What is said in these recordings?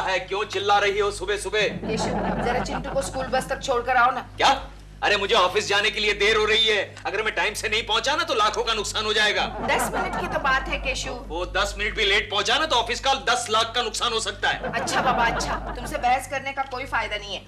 है? क्यों चिल्ला रही हो सुबह सुबह? केशव, जरा चिंटू को स्कूल बस तक छोड़कर आओ ना। क्या? अरे मुझे ऑफिस जाने के लिए देर हो रही है। अगर मैं टाइम से नहीं पहुंचा ना तो लाखों का नुकसान हो जाएगा। 10 मिनट की तो बात है केशव। वो 10 मिनट भी लेट पहुंचा ना तो ऑफिस का 10 लाख का नुकसान हो सकता है। अच्छा बाबा, अच्छा, तुमसे बहस करने का कोई फायदा नहीं है।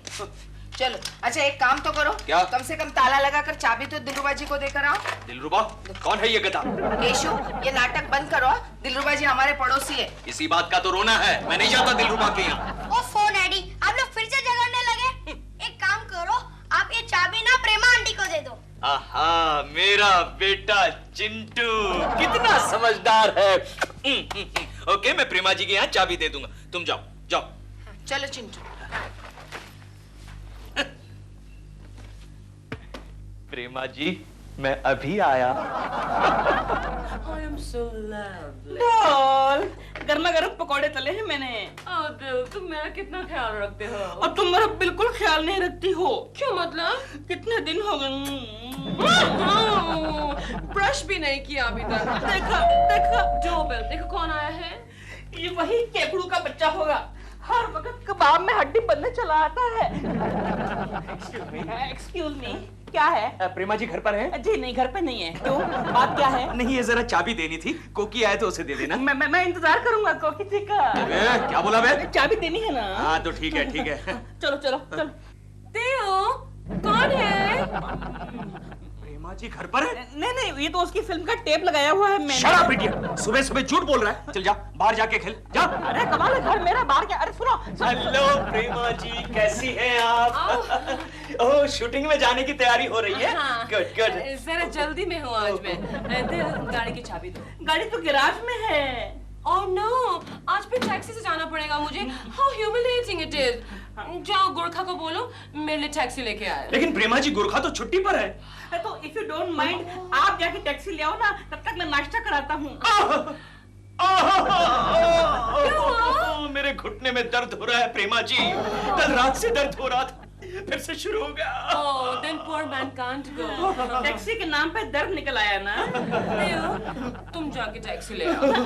चलो, अच्छा एक काम तो करो। क्या? कम से कम ताला लगाकर चाबी तो दिलरुबा जी को देकर आओ। दिलरुबा? कौन है ये गधा? केशव, ये नाटक बंद करो। दिलरुबा जी हमारे पड़ोसी है। इसी बात का तो रोना है। मैं नहीं जाता दिलरुबा के यहाँ। ओफो डैडी, आप लोग फिर से झगड़ने लगे। एक काम करो, आप ये चाबी ना प्रेमा आंटी को दे दो। आहा, मेरा बेटा चिंटू कितना समझदार है। ओके, मैं प्रेमा जी के यहाँ चाबी दे दूंगा। तुम जाओ जाओ। चलो चिंटू। प्रेमा जी, मैं अभी आया। I am so lovely. Doll, गर्मा गर्म पकौड़े तले हैं मैंने। दिल, तुम मेरा कितना ख्याल रखते हो? और तुम मेरा बिल्कुल ख्याल नहीं रखती हो। क्यों मतलब? कितने दिन हो गए? ब्रश भी नहीं किया अभी तक। देखा देखा, डोरबेल, देखो कौन आया है। ये वही केकड़ू का बच्चा होगा। हर वक्त कबाब में हड्डी बनने चला आता है। एक्सक्यूज मी, क्या है? प्रेमा जी घर पर है? जी नहीं, घर पे नहीं है। क्यों, बात क्या है? नहीं, ये जरा चाबी देनी थी। कोकी आए तो उसे दे देना। मैं इंतजार करूंगा कोकी जी का। क्या बोला बे? चाबी देनी है ना? हाँ तो ठीक है ठीक है। चलो चलो चलो। दिल, कौन है? प्रेमा जी घर पर है? नहीं नहीं, ये तो उसकी फिल्म का टेप लगाया हुआ है मैंने। शट अप इडियट, सुबह सुबह झूठ बोल रहा है। चल जा, बाहर जाके खेल जा। अरे कमाल है, घर मेरा, बाहर क्या? अरे सुनो। हेलो प्रेमा जी, कैसी हैं आप? ओह, शूटिंग में जाने की तैयारी हो रही है? हाँ। Good good. जरा जल्दी में हूँ आज मैं। दिल, गाड़ी की चाबी दो। गाड़ी तो गैराज में है। ओह नो, आज फिर टैक्सी से जाना पड़ेगा मुझे। How humiliating it is. जाओ गोरखा को बोलो मेरे लिए टैक्सी लेके आए। लेकिन प्रेमा जी, गोरखा तो छुट्टी पर है। तो इफ यू डोंट माइंड, आप जाके टैक्सी ले आओ ना, तब तक मैं नाश्ता कराता हूँ। मेरे घुटने में दर्द हो रहा है प्रेमा जी। कल रात से दर्द हो रहा था, फिर से शुरू हो गया। Oh, then poor man can't go. Taxi के नाम पे दर्द निकल आया ना। दिल, तुम जाके टैक्सी ले आओ।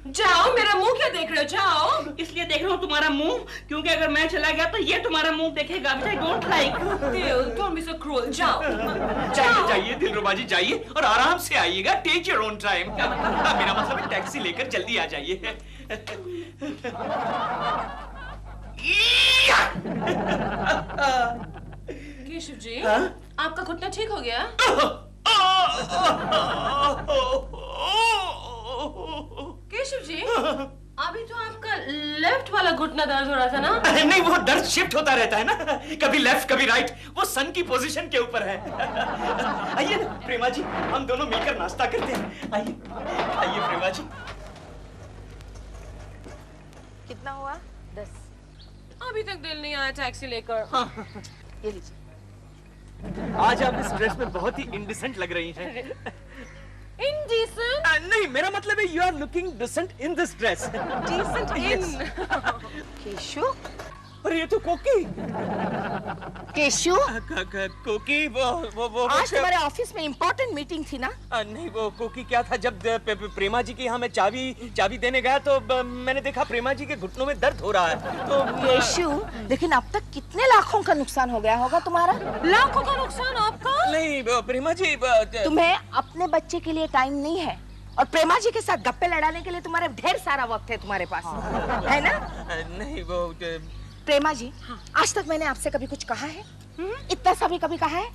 जाओ, मेरा मुंह क्या देख रहे हो? जाओ। इसलिए देख रहा हूँ तुम्हारा मुंह, क्योंकि अगर मैं चला गया तो ये तुम्हारा मुंह देखेगा। I don't like. दिल, don't be so cruel. जाओ। जाइए जाइए दिलरुबा जी, जाइए और आराम से आइएगा। Take your own time. मेरा मतलब है टैक्सी लेकर जल्दी आ जाइए। केशव जी, हाँ? आपका घुटना ठीक हो गया? केशव जी, अभी तो आपका लेफ्ट वाला घुटना दर्द हो रहा था ना? नहीं, वो दर्द शिफ्ट होता रहता है ना, कभी लेफ्ट कभी राइट। वो सन की पोजीशन के ऊपर है। आइए ना प्रेमा जी, हम दोनों मिलकर नाश्ता करते हैं। आइए आइए प्रेमा जी। कितना हुआ? 10। अभी तक दिल नहीं आया टैक्सी लेकर। ये लीजिए। आज आप इस ड्रेस में बहुत ही इंडिसेंट लग रही हैं। Indecent? नहीं, मेरा मतलब है you are looking decent in this dress. Decent in? Keshav, अरे ये तो कोकी। केशव, कोकी वो आज तुम्हारे ऑफिस में इम्पोर्टेंट मीटिंग थी ना? नहीं, वो कोकी क्या था, जब प्रेमा जी के यहाँ मैं चाबी देने गया तो मैंने देखा प्रेमा जी के घुटनों में दर्द हो रहा है तो। केशव, लेकिन अब तक कितने लाखों का नुकसान हो गया होगा तुम्हारा? लाखों का नुकसान आपका? नहीं प्रेमा जी, तुम्हें अपने बच्चे के लिए टाइम नहीं है और प्रेमा जी के साथ गप्पे लड़ाने के लिए तुम्हारे ढेर सारा वक्त है तुम्हारे पास, है ना? नहीं वो प्रेमा जी, आज तक मैंने आपसे कभी कुछ कहा है? इतना सा भी कभी कहा है?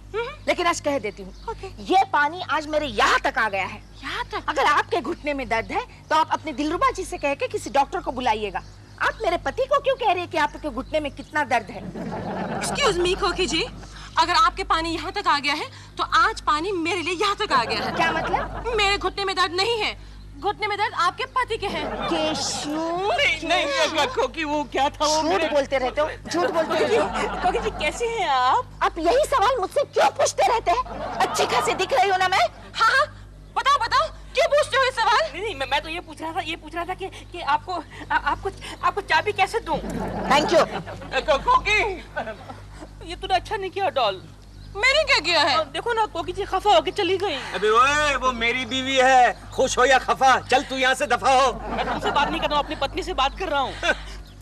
लेकिन आज कह देती हूँ, ये पानी आज मेरे यहाँ तक आ गया है। यहाँ तक? अगर आपके घुटने में दर्द है तो आप अपने दिलरुबा जी से कह के किसी डॉक्टर को बुलाइएगा। आप मेरे पति को क्यों कह रहे हैं कि आपके घुटने में कितना दर्द है? Excuse me, कोकी जी, अगर आपके पानी यहाँ तक आ गया है तो आज पानी मेरे लिए यहाँ तक आ गया है। क्या मतलब? मेरे घुटने में दर्द नहीं है, घुटने में दर्द आपके पति के हैं। केशव, नहीं कोकी, वो क्या था वो झूठ बोलते रहते हो, झूठ बोलते रहते हो। कोकी जी कैसे हैं आप यही सवाल मुझसे क्यों पूछते रहते हैं? अच्छी खासी दिख रही हो ना मैं? हाँ हाँ, बताओ बताओ, क्यों पूछते हो ये सवाल? नहीं मैं तो ये पूछ रहा था कि आपको चाबी कैसे दूं? Thank you. कोकी, ये तूने अच्छा नहीं किया डॉल। मैंने क्या किया है? देखो ना, कोकी जी खफा होके चली गई। अबे ओए, वो मेरी बीवी है, खुश हो या खफा, चल तू यहाँ से दफा हो। मैं तुमसे बात नहीं कर रहा हूँ, अपनी पत्नी से बात कर रहा हूँ।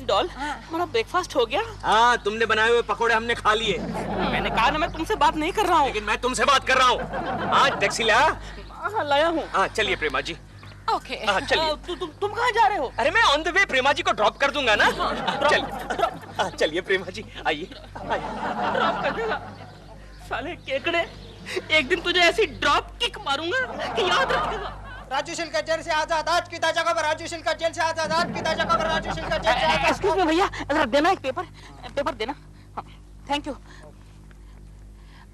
डॉल हमारा ब्रेकफास्ट हो गया? हाँ, तुमने बनाए हुए पकोड़े हमने खा लिए। मैंने कहा ना मैं तुमसे बात नहीं कर रहा हूँ। लेकिन मैं तुमसे बात कर रहा हूँ। हाँ, टैक्सी ला। हाँ, लाया हूँ। हाँ, चलिए प्रेमा जी। ओके। हाँ, चलिए। तुम कहाँ जा रहे हो? अरे मैं ऑन द वे प्रेमा जी को ड्रॉप कर दूंगा ना। चलिए प्रेमा जी, आइए। ड्रॉप कर देगा? साले केकड़े, एक दिन तुझे ऐसी ड्रॉप किक मारूंगा कि याद रखेगा। राजू शिलका जेल से आजाद, आज की ताजा खबर। राजू शिलका जेल से आजाद, आज की ताजा खबर। राजू शिलका जेल से आजाद। एक्सक्यूज मी भैया, जरा देना एक पेपर देना। Thank you.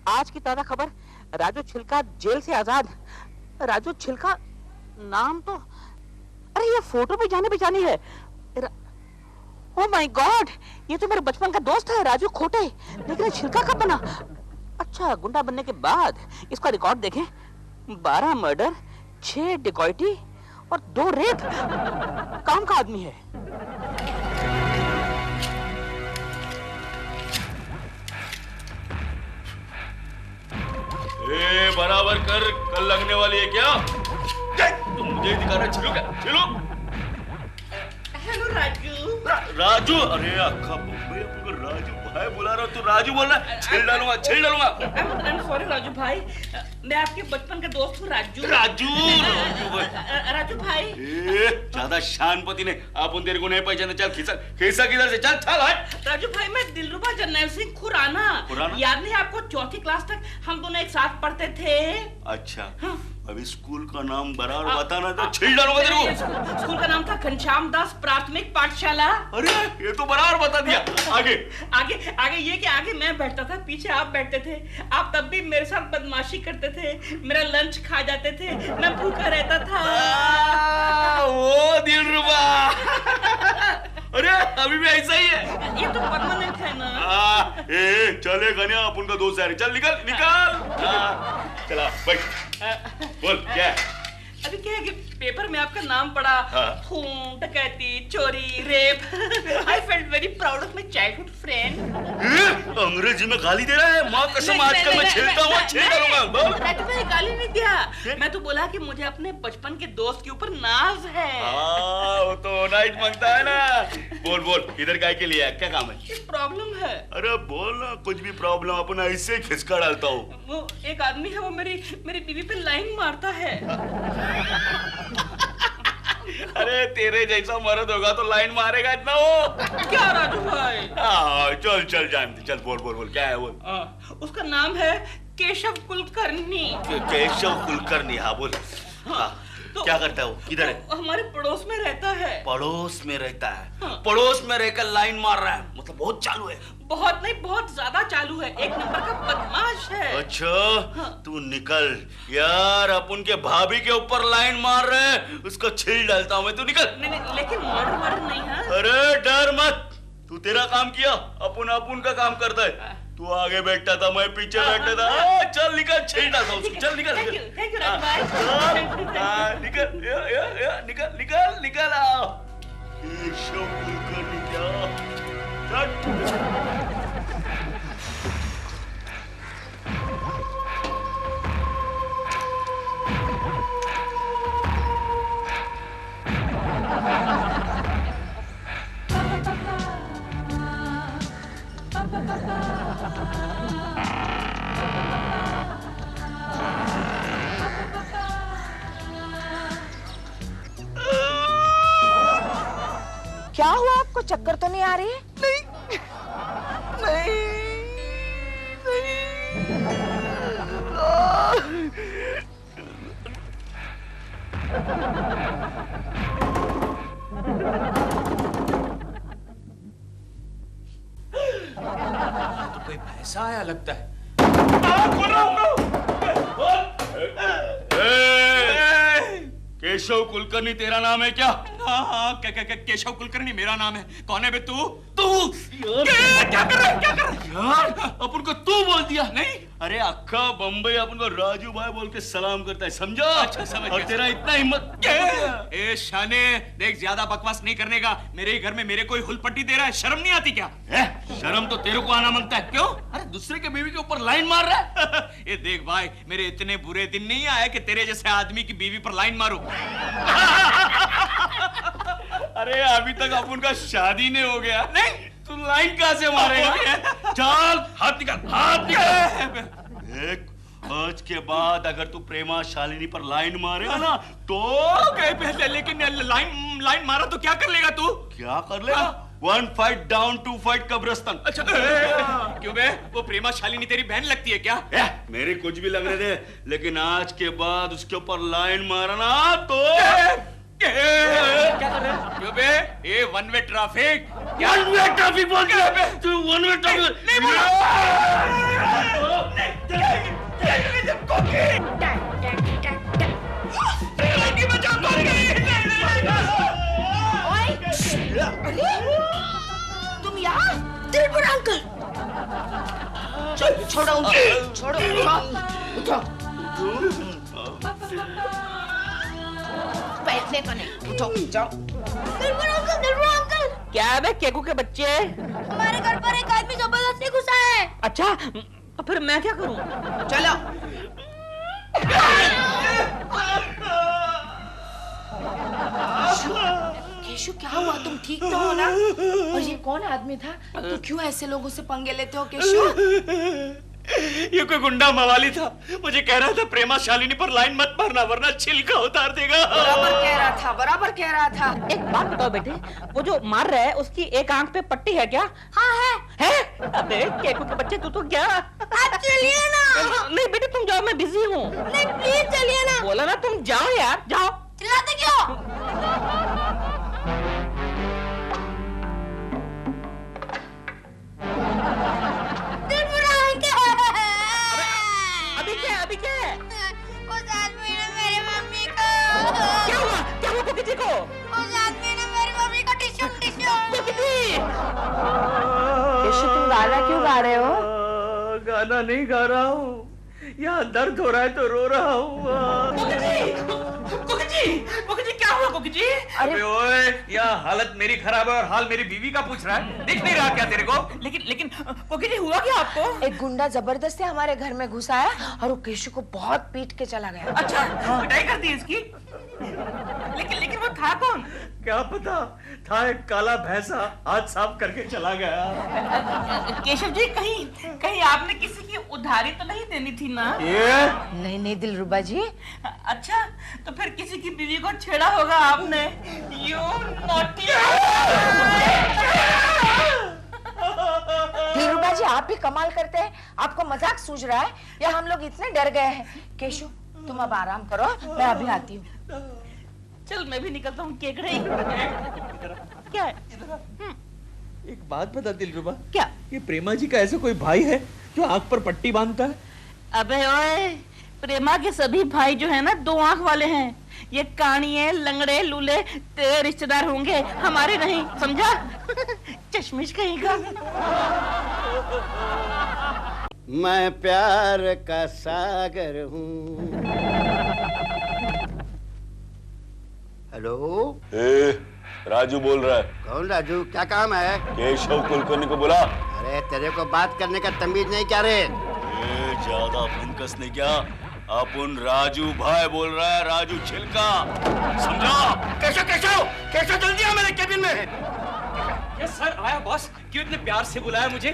आज की ताजा खबर, राजू छिलका जेल से आजाद। राजू छिलका नाम तो, अरे ये फोटो भी जाने पहचानी है। ओह माय गॉड, ये तो मेरे बचपन का दोस्त है राजू खोटे। लेकिन छिलका कब बना? अच्छा, गुंडा बनने के बाद। इसका रिकॉर्ड देखें, 12 मर्डर, 6 डिकॉइटी और 2 रेप। काम का आदमी है। ए, बराबर कर, कल लगने वाली है क्या? तुम मुझे दिखा रहे, छिलो क्या? छिलो। हेलो राजू। राजू? अरे अक्का बम्बई अपने राजू भाई बुला रहा, तू राजू बोल रहा है? छेड़ डालूंगा, छेड़ डालूंगा। I'm sorry राजू भाई, मैं आपके बचपन का दोस्त हूँ राजू। राजू भाई। राजू भाई, ज्यादा शानपति ने आप तेरे को नहीं पहचाने। चल खिसा किधर से, चल चल हट। राजू भाई, मैं दिलरुबा जर्नैल सिंह खुराना। याद नहीं आपको? 4th क्लास तक हम दोनों एक साथ पढ़ते थे। अच्छा, अभी स्कूल का नाम बराबर बताना तो छेड़ डालूंगा तेरे को। स्कूल का नाम था घनश्याम दास प्राथमिक पाठशाला। अरे ये तो बराबर बता दिया। आगे आगे ये कि आगे मैं बैठता था, पीछे आप बैठते थे। आप तब भी मेरे साथ बदमाशी करते थे, मेरा लंच खा जाते थे, मैं भूखा रहता था। वो दिलरुबा। अरे अभी भी ऐसा ही है। ये तो परमानेंट है ना। चले गनिया, अपन का दोस्त है। चल निकल निकल। चला बैठ, बोल क्या है? अभी क्या है कि पेपर में आपका नाम पढ़ा। खून, डकैती, चोरी, rape. I felt very proud of my childhood friend. अंग्रेजी में गाली दे रहा है? माँ कसम, आजकल मैं छेड़ता हूँ, छेड़ डालूंगा। मैं तुम्हें गाली नहीं दिया, मैं तो बोला कि मुझे अपने बचपन के दोस्त के ऊपर नाज है। वो तो नाइट मांगता है ना। बोल बोल, इधर काय के लिए है? क्या काम है? प्रॉब्लम है। अरे बोल ना, कुछ भी प्रॉब्लम अपन ऐसे खिसका डालता हूँ। वो एक आदमी है, वो मेरी बीवी पे लाइन मारता है। अरे तेरे जैसा मर्द होगा तो लाइन मारेगा इतना वो? क्या राजू भाई? चल चल जानते, चल बोल बोल बोल, क्या है बोल। उसका नाम है केशव कुलकर्णी। केशव कुलकर्णी? हाँ बोल। तो क्या करता है वो? किधर है? हमारे पड़ोस में रहता है। पड़ोस में रहता है? पड़ोस में रहकर लाइन मार रहा है, मतलब बहुत चालू है। बहुत नहीं, बहुत ज्यादा चालू है, एक नंबर का बदमाश है। अच्छा, तू निकल यार, अपन के भाभी के ऊपर लाइन मार रहे हैं, उसको छील डालता हूँ मैं, तू निकल। नहीं, लेकिन मर्डर नहीं है। अरे डर मत, तू तेरा काम किया, अपन का काम करता है। तू आगे बैठता था, मैं पीछे बैठता था। चल निकल, छील डालता हूँ उसको, चल निकल। थैंक यू राजू भाई। निकल निकल निकल निकल। आओ केशव कुलकर्णी क्या? क्या हुआ आपको? चक्कर तो नहीं आ रही है? तो कोई भैंसा आया लगता है। केशव कुलकर्णी तेरा नाम है क्या? हाँ, केशव कुलकर्णी मेरा नाम है। कौन है बे तू? क्या कर रहा है? यार अपन को तू बोल दिया। नहीं, अरे अक्का बम्बई अपन को राजू भाई बोल के सलाम करता है, समझा? अच्छा, समझ और गया। तेरा इतना हिम्मत। ए शाने, देख ज्यादा बकवास नहीं करने का। मेरे ही घर में मेरे कोई हुलपट्टी दे रहा है, शर्म नहीं आती क्या? शर्म तो तेरे को आना मांगता है। क्यों? अरे दूसरे के बीवी के ऊपर लाइन मार रहा है। ये देख भाई, मेरे इतने बुरे दिन नहीं आए कि तेरे जैसे आदमी की बीवी पर लाइन मारूं। अरे अभी तक अपन का शादी नहीं हो गया। नहीं तू लाइन कहाँ से मारेगा? चल हाथ निकाल। एक आज के बाद अगर तू प्रेमा शालिनी पर लाइन मारेगा ना तो लेकिन लाइन मारा तो क्या कर लेगा तू? क्या कर लेगा? 1 फाइट डाउन 2 फाइट कब्रिस्तान। अच्छा क्यों बे? वो प्रेमा शालिनी तेरी बहन लगती है क्या? मेरे कुछ भी लग रहे थे, लेकिन आज के बाद उसके ऊपर लाइन मारना तो क्या कर रहे हैं? क्यों बे? ये one way traffic. One way traffic बोल रहा है तू? वन वे ट्रैफिक नहीं बोला। तुम यहाँ? दिलबर अंकल, छोड़ो उनको, छोड़ो, उठो, बैठने का नहीं, उठो, जाओ। दिलबर अंकल, क्या है बे केकू के बच्चे? हमारे घर पर एक आदमी जबरदस्ती घुसा है। अच्छा तो फिर मैं क्या करूं? चलो। केशु क्या हुआ? तुम ठीक तो हो ना? और ये कौन आदमी था? तू क्यों ऐसे लोगों से पंगे लेते हो केशु? ये कोई गुंडा मवाली था। मुझे कह रहा था प्रेमा शालिनी पर लाइन मत मारना वरना छिलका उतार देगा। बराबर कह रहा था, बराबर कह रहा था। एक बात बताओ बेटे, वो जो मार रहा है उसकी एक आंख पे पट्टी है क्या? हाँ है। है? अबे केकू के बच्चे तू तो क्या? आप चलिए ना। नहीं बेटे तुम जाओ, मैं बिजी हूँ। नहीं प्लीज चलिए ना। बोला ना तुम जाओ यार, जाओ। चिल्लाते क्यों? अभी क्या है? उस आदमी ने मेरी मम्मी को। क्या हुआ? क्या हुआ किसी को? उस आदमी ने मेरी मम्मी को टिश्यू। केशु तुम गाना क्यों गा रहे हो? गाना नहीं गा रहा हूँ, यहाँ दर्द हो रहा है तो रो रहा हूँ। कोकी जी क्या हुआ कोकी जी? अरे ओए, यहाँ हालत मेरी खराब है और हाल मेरी बीवी का पूछ रहा है। दिख नहीं रहा क्या तेरे को? लेकिन कोकी जी हुआ क्या आपको? एक गुंडा जबरदस्ती हमारे घर में घुसा है और वो केशु को बहुत पीट के चला गया। अच्छा पिटाई कर दी इसकी? लेकिन वो था कौन? क्या पता, था एक काला भैंसा, हाथ साफ करके चला गया। केशव जी कहीं आपने किसी की उधारी तो नहीं देनी थी ना? नहीं दिलरुबा जी। अच्छा तो फिर किसी की बीवी को छेड़ा होगा आपने। You naughty. दिलरुबा जी आप भी कमाल करते हैं, आपको मजाक सूझ रहा है या हम लोग इतने डर गए हैं? केशु तुम अब आराम करो, मैं अभी आती हूँ। चल मैं भी निकलता हूँ केकड़े। क्या है? एक बात बता दिलरुबा, क्या? ये प्रेमा जी का ऐसा कोई भाई है जो आंख पर पट्टी बांधता है? अबे ओए, प्रेमा के सभी भाई जो है ना 2 आंख वाले हैं। ये कानिये लंगड़े लूले तेरे रिश्तेदार होंगे, हमारे नहीं, समझा? चश्मिश कहीं का। मैं प्यार का सागर हूँ। हेलो, राजू बोल रहा है। कौन राजू? क्या काम है? केशव कुलकर्णी को बुला। अरे तेरे को बात करने का तमीज नहीं क्या रे? ज्यादा भनकस नहीं क्या? अपन राजू भाई बोल रहा है, राजू छिलका, समझा? केशव जल्दी आ मेरे केबिन में। यस सर, आया बॉस। क्यों इतने प्यार से बुलाया मुझे?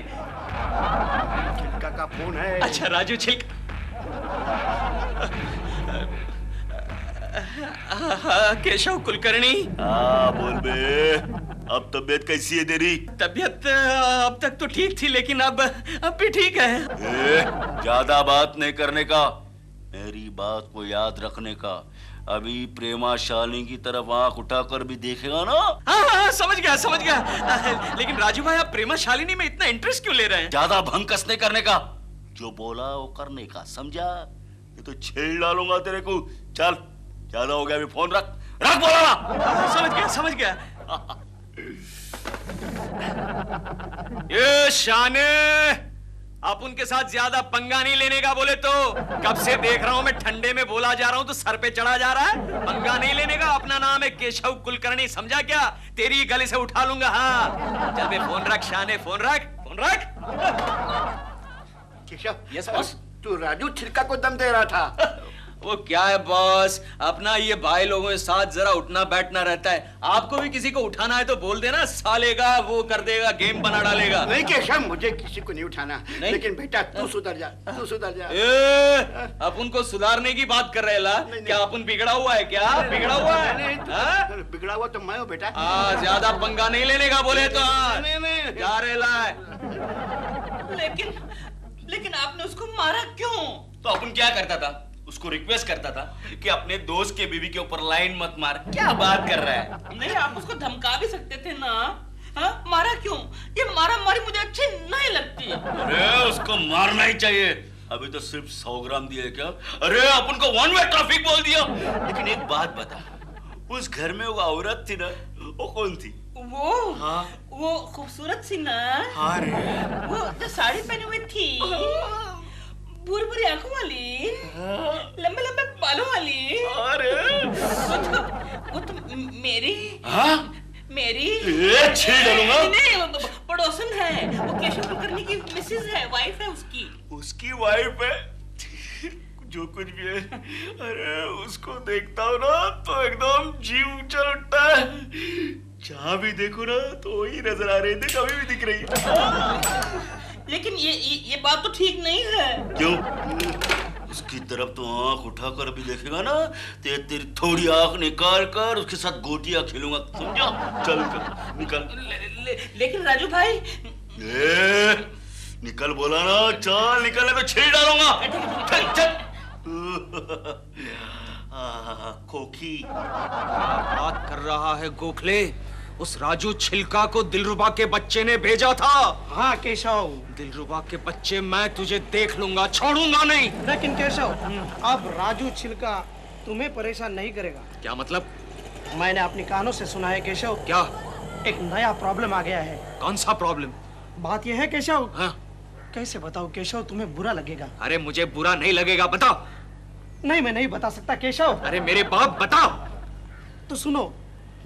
छिलका का फोन है। अच्छा राजू छिलका। केशव कुलकर्णी। हाँ बोल बे, अब तबीयत कैसी है तेरी? तबीयत अब तक तो ठीक थी लेकिन अब भी ठीक है। ज्यादा बात नहीं करने का, मेरी बात को याद रखने का। अभी प्रेमा शालिनी की तरफ आंख उठाकर भी देखेगा ना? हाँ समझ गया। लेकिन राजू भाई आप प्रेमा शालिनी में इतना इंटरेस्ट क्यों ले रहे हैं? ज्यादा भंकस नहीं करने का, जो बोला वो करने का, समझा? ये तो छेड़ डालूंगा तेरे को। चल ज्यादा हो गया, अभी फोन रख बोला ना। समझ गया। ये शाने, आप उनके साथ ज्यादा पंगा नहीं लेने का बोले तो। कब से देख रहा हूं मैं, ठंडे में बोला जा रहा हूं तो सर पे चढ़ा जा रहा है। पंगा नहीं लेने का, अपना नाम है केशव कुलकर्णी, समझा क्या? तेरी गले से उठा लूंगा। हाँ चल बे, फोन रख शाने, फोन रख। Keshav, yes boss. तू राजू छिलका को दम दे रहा था। वो क्या है बॉस, अपना ये भाई लोगों के साथ जरा उठना बैठना रहता है। आपको भी किसी को उठाना है तो बोल देना, सालेगा वो कर देगा, गेम बना डालेगा। नहीं केशव, मुझे किसी को नहीं उठाना। नहीं? लेकिन बेटा तू सुधर जा, तू सुधर जा। अपन को सुधारने की बात कर रहे ला? क्या अपन बिगड़ा हुआ है क्या? बिगड़ा हुआ है? नहीं, बिगड़ा हुआ तो मैं हूँ बेटा। ज्यादा पंगा नहीं लेने का बोले तो नहीं। जा रहे ला है। लेकिन आपने उसको मारा क्यों? तो अपन क्या करता था? उसको रिक्वेस्ट करता था कि अपने दोस्त के बीवी के ऊपर लाइन मत मार। क्या बात कर रहा है? नहीं, आप उसको धमका भी सकते थे ना। हाँ? मारा क्यों? ये मारा मारी मुझे अच्छी नहीं लगती। अरे उसको मारना ही चाहिए। अभी तो सिर्फ 100 ग्राम दिया है क्या? अरे अपन को वन वे ट्रैफिक बोल दिया। लेकिन एक बात बता, उस घर में वो औरत थी ना, वो कौन थी? वो हाँ? वो खूबसूरत सी ना। हाँ रे। वो जो साड़ी पहनी हुई थी, बुरी बुरी आंखों वाली, लंबे लंबे बालों वाली। अरे वो तो मेरी। हाँ? मेरी छीन डालूंगा। नहीं, वो पड़ोसन है। वो केशव कुलकर्णी की मिसेज है, वाइफ है उसकी। उसकी वाइफ है? जो कुछ भी है, अरे उसको देखता हूँ ना तो एकदम जीव चल उठता है। जहाँ भी देखो ना तो वही नजर आ रही थी, कभी भी दिख रही है। लेकिन ये बात तो ठीक नहीं है। क्यों? उसकी तरफ तो आंख उठाकर भी देखेगा ना तो तेरी थोड़ी आंख निकाल कर उसके साथ गोटियां खेलूंगा, समझा? चल निकल। लेकिन राजू भाई। निकल बोला ना, चल निकलने तो छीन डालूंगा। चल चल। खोखी बात कर रहा है गोखले? उस राजू छिलका को दिलरुबा के बच्चे ने भेजा था। हाँ केशव। दिलरुबा के बच्चे, मैं तुझे देख लूंगा, छोड़ूंगा नहीं। लेकिन केशव, अब राजू छिलका तुम्हें परेशान नहीं करेगा। क्या मतलब? मैंने अपनी कानों से सुना है केशव। क्या? एक नया प्रॉब्लम आ गया है। कौन सा प्रॉब्लम? बात यह है केशव। हाँ? कैसे बताओ केशव, तुम्हें बुरा लगेगा। अरे मुझे बुरा नहीं लगेगा, बताओ। नहीं, मैं नहीं बता सकता केशव। अरे मेरे बाप, बताओ। तो सुनो,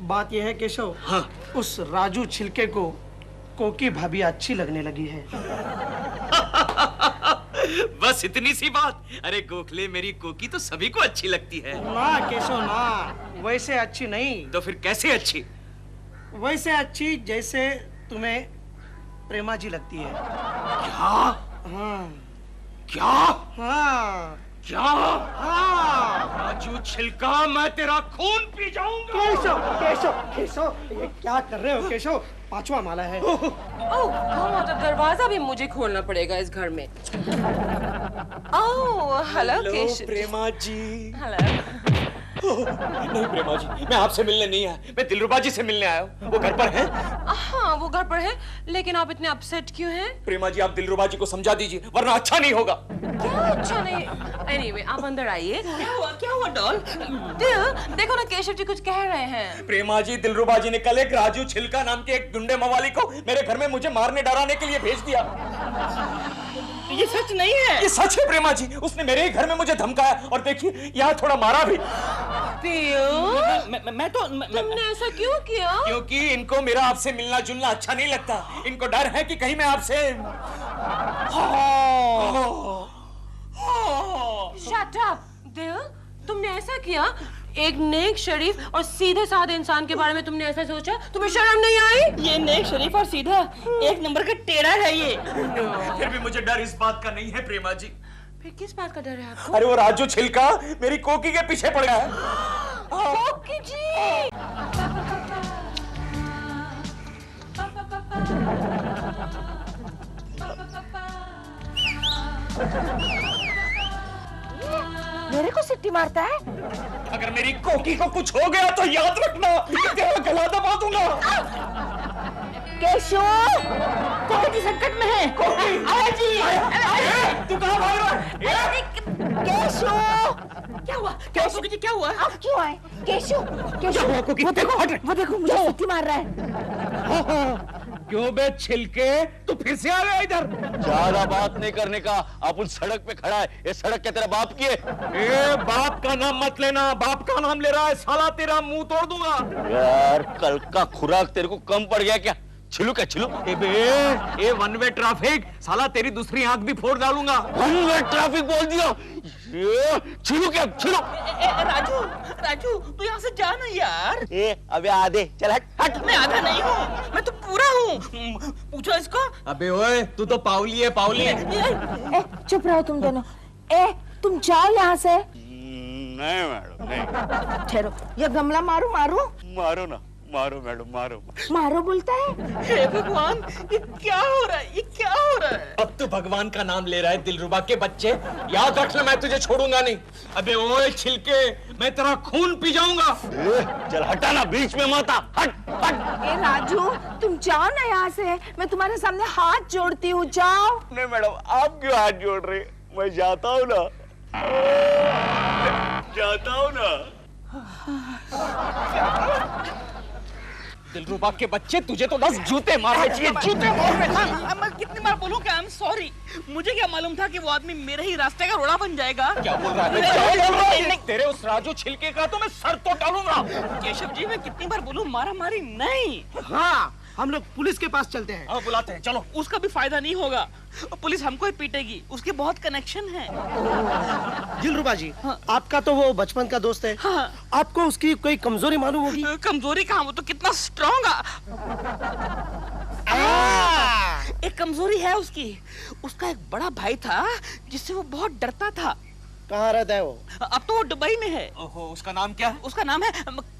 बात यह है केशव। हाँ? उस राजू छिलके को कोकी भाभी अच्छी लगने लगी है। बस इतनी सी बात? अरे गोखले, मेरी कोकी तो सभी को अच्छी लगती है। ना केशव ना, वैसे अच्छी नहीं। तो फिर कैसे अच्छी? वैसे अच्छी जैसे तुम्हें प्रेमा जी लगती है। क्या? हाँ। क्या? हाँ। क्या? हाँ। राजू छिलका, मैं तेरा खून पी जाऊंगा। केशव, केशव, केशव, ये क्या कर रहे हो केशव? 5वां माला है। ओह गॉड, दरवाजा भी मुझे खोलना पड़ेगा इस घर में। Oh hello Keshav. Prema ji. Hello. नहीं प्रेमा जी, मैं आपसे मिलने नहीं आया, मैं दिलरुबा जी से मिलने आया हूँ। वो घर पर हैं? हाँ वो घर पर है, लेकिन आप इतने अपसेट क्यों हैं? प्रेमा जी, आप दिलरुबा जी को समझा दीजिए, वरना अच्छा नहीं होगा। क्या अच्छा नहीं? एनीवे, आप अंदर आइए। क्या हुआ डॉल? दिल, देखो ना केशव जी कुछ कह रहे हैं। प्रेमा जी, दिलरुबा जी ने कल एक राजू छिलका नाम के एक गुंडे मवाली को मेरे घर में मुझे मारने डराने के लिए भेज दिया। ये सच नहीं है। ये सच है प्रेमा जी, उसने मेरे ही घर में मुझे धमकाया और देखिए यहाँ थोड़ा मारा भी। मैं तो तुमने ऐसा क्यों किया? क्योंकि इनको मेरा आपसे मिलना जुलना अच्छा नहीं लगता। इनको डर है कि कहीं मैं आपसे शट अप दिल, तुमने ऐसा किया? एक नेक शरीफ और सीधे साधे इंसान के बारे में तुमने ऐसा सोचा? तुम्हें शर्म नहीं आई? ये नेक शरीफ और सीधा एक नंबर का टेढ़ा है ये। फिर भी मुझे डर इस बात का नहीं है प्रेमा जी। फिर किस बात का डर है आपको? अरे वो राजू छिलका मेरी कोकी के पीछे पड़ गया है। कोकी जी। मेरे को सिट्टी मारता है? अगर मेरी कोकी को कुछ हो गया तो याद रखना, तेरा गला दबा दूंगा। केशव, कोकी संकट में है। कोकी, आया जी, आया। तू कहाँ भाग रहा है? केशव, क्या हुआ? कोकी जी क्या हुआ? आप क्यों आए? केशव, केशव, वो देखो मुझे सिट्टी मार रहा है। क्यों बे छिलके, तू फिर से आ गया इधर? ज्यादा बात नहीं करने का, अपन सड़क पे खड़ा है। ये सड़क क्या तेरा बाप की है? ए, बाप का नाम मत लेना, बाप का नाम ले रहा है साला, तेरा मुंह तोड़ दूंगा। यार कल का खुराक तेरे को कम पड़ गया क्या? छिलू क्या छिलू? ए वन वे ट्रैफिक, साला तेरी दूसरी आंख भी फोड़ डालूंगा। वन वे ट्रैफिक बोल दिया। ये छिलू क्या छिलू? राजू राजू तू यहाँ से जा ना यार। अबे आधे चल हट हट। मैं आधा नहीं हूँ, मैं तो पूरा हूँ। पूछो इसको। अबे ओए तू तो पावली है पावली। ए, चुप रहो तुम दोनों। ए, तुम जाओ यहाँ से। नहीं मैडम नहीं। ठहरो, ये गमला मारू मारू? मारो ना, मारो मैडम मारो। मारो बोलता है। हे भगवान, ये क्या हो रहा है, ये क्या हो रहा है? अब तो भगवान का नाम ले रहा है दिलरुबा के बच्चे। याद रखना मैं तुझे छोड़ूंगा नहीं। अबे ओए छिलके, मैं तेरा खून पी जाऊंगा। चल हटा ना, बीच में मत आ, हट हट। ए राजू, तुम जाओ ना यहाँ से, मैं तुम्हारे सामने हाथ जोड़ती हूँ, जाओ। नहीं मैडम, आप क्यों हाथ जोड़ रहे? मैं जाता हूँ ना, जाता हूँ ना। दिलरुबा के बच्चे, तुझे तो 10 जूते मारने चाहिए, जूते मारने। मैं कितनी बार बोलूं कि आई एम सॉरी। मुझे क्या मालूम था कि वो आदमी मेरे ही रास्ते का रोड़ा बन जाएगा। क्या बोल रहा है? तेरे उस राजू छिलके का तो मैं सर तो डालूंगा। केशव जी, मैं कितनी बार बोलूं, मारा मारी नहीं। हाँ, हम लोग पुलिस के पास चलते हैं। हाँ बुलाते हैं, चलो। उसका भी फायदा नहीं होगा, पुलिस हमको ही पीटेगी, उसके बहुत कनेक्शन है। दिलरुबा जी, आपका तो वो बचपन का दोस्त है। हाँ। आपको उसकी कोई कमजोरी मालूम होगी? कमजोरी कहाँ, वो तो कितना स्ट्रॉन्ग एक कमजोरी है उसकी। उसका एक बड़ा भाई था जिससे वो बहुत डरता था। कहाँ रहता है वो? अब तो वो दुबई में है। ओहो, उसका नाम क्या है? उसका नाम है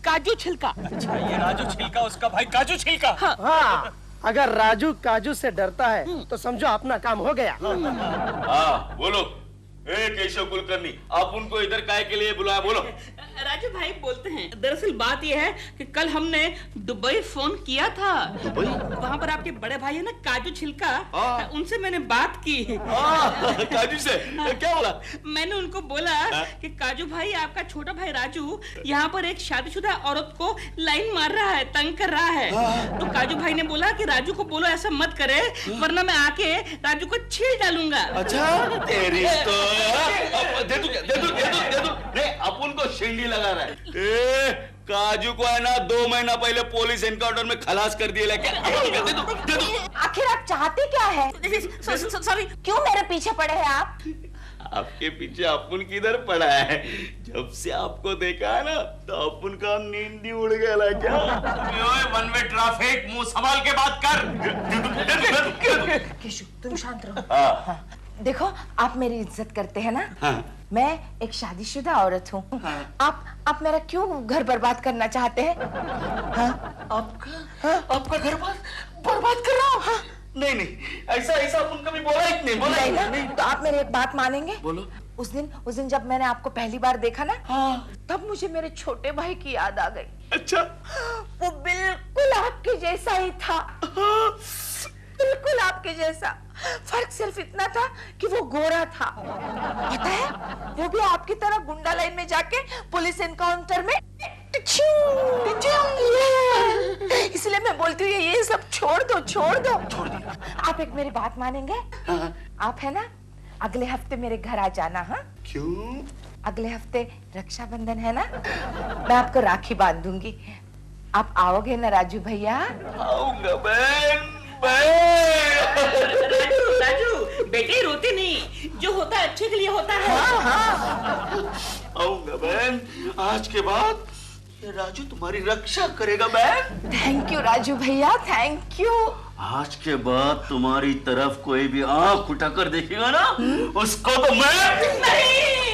काजू छिलका। अच्छा, ये राजू छिलका उसका भाई काजू छिलका। हाँ, अगर राजू काजू से डरता है तो समझो अपना काम हो गया। हाँ बोलो। ए केशव कुलकर्णी, आप उनको इधर काहे के लिए बुलाया, बोलो। राजू भाई बोलते हैं, दरअसल बात यह है कि कल हमने दुबई फोन किया था। दुबई? वहाँ पर आपके बड़े भाई है ना काजू छिलका, उनसे मैंने बात की। काजू से क्या बोला? मैंने उनको बोला कि काजू भाई, आपका छोटा भाई राजू यहाँ पर एक शादीशुदा औरत को लाइन मार रहा है, तंग कर रहा है। तो काजू भाई ने बोला कि राजू को बोलो ऐसा मत करे, वरना मैं आके राजू को छील डालूंगा। अच्छा, तेरी तो दे दू नहीं, अपन को शिंडी लगा रहा है। काजू को है ना 2 महीना पहले पुलिस एनकाउंटर में खलास कर दिया। दे दो। आखिर आप चाहते क्या है? सॉरी। क्यों मेरे पीछे पड़े हैं आप? आपके पीछे अपन किधर पड़ा है? जब से आपको देखा है ना, तो अपन का नींद ही उड़ गया क्या? वन वे ट्रैफिक, मुंह संभाल के बात कर। केशव, तुम शांत रहो। हाँ। देखो, आप मेरी इज्जत करते हैं ना। हाँ। मैं एक शादीशुदा औरत हूँ। आप मेरा क्यों घर बर्बाद करना चाहते हैं? आपका घर बर्बाद कर रहा हूँ? हाँ। नहीं, ऐसा अपन कभी बोला ही नहीं। बोला नहीं। तो आप मेरी एक बात मानेंगे? बोलो। उस दिन जब मैंने आपको पहली बार देखा ना, तब मुझे मेरे छोटे भाई की याद आ गई। अच्छा। वो बिल्कुल आपके जैसा ही था, बिल्कुल आपके जैसा। फर्क सिर्फ इतना था कि वो गोरा था। पता है, वो भी आपकी तरह गुंडा लाइन में जाके पुलिस एनकाउंटर में। इसलिए मैं बोलती हूँ ये सब छोड़ दो। आप एक मेरी बात मानेंगे? आप है ना, अगले हफ्ते मेरे घर आ जाना। हाँ? क्यों? अगले हफ्ते रक्षाबंधन है ना, मैं आपको राखी बांधूंगी। आप आओगे ना राजू भैया? आऊंगा बहन। राजू बेटे, रोते नहीं, जो होता है अच्छे के लिए होता है। आऊंगा बहन, आज के बाद ये राजू तुम्हारी रक्षा करेगा बहन। थैंक यू राजू भैया, थैंक यू। आज के बाद तुम्हारी तरफ कोई भी आंख उठाकर देखेगा ना, उसको तो मैं नहीं।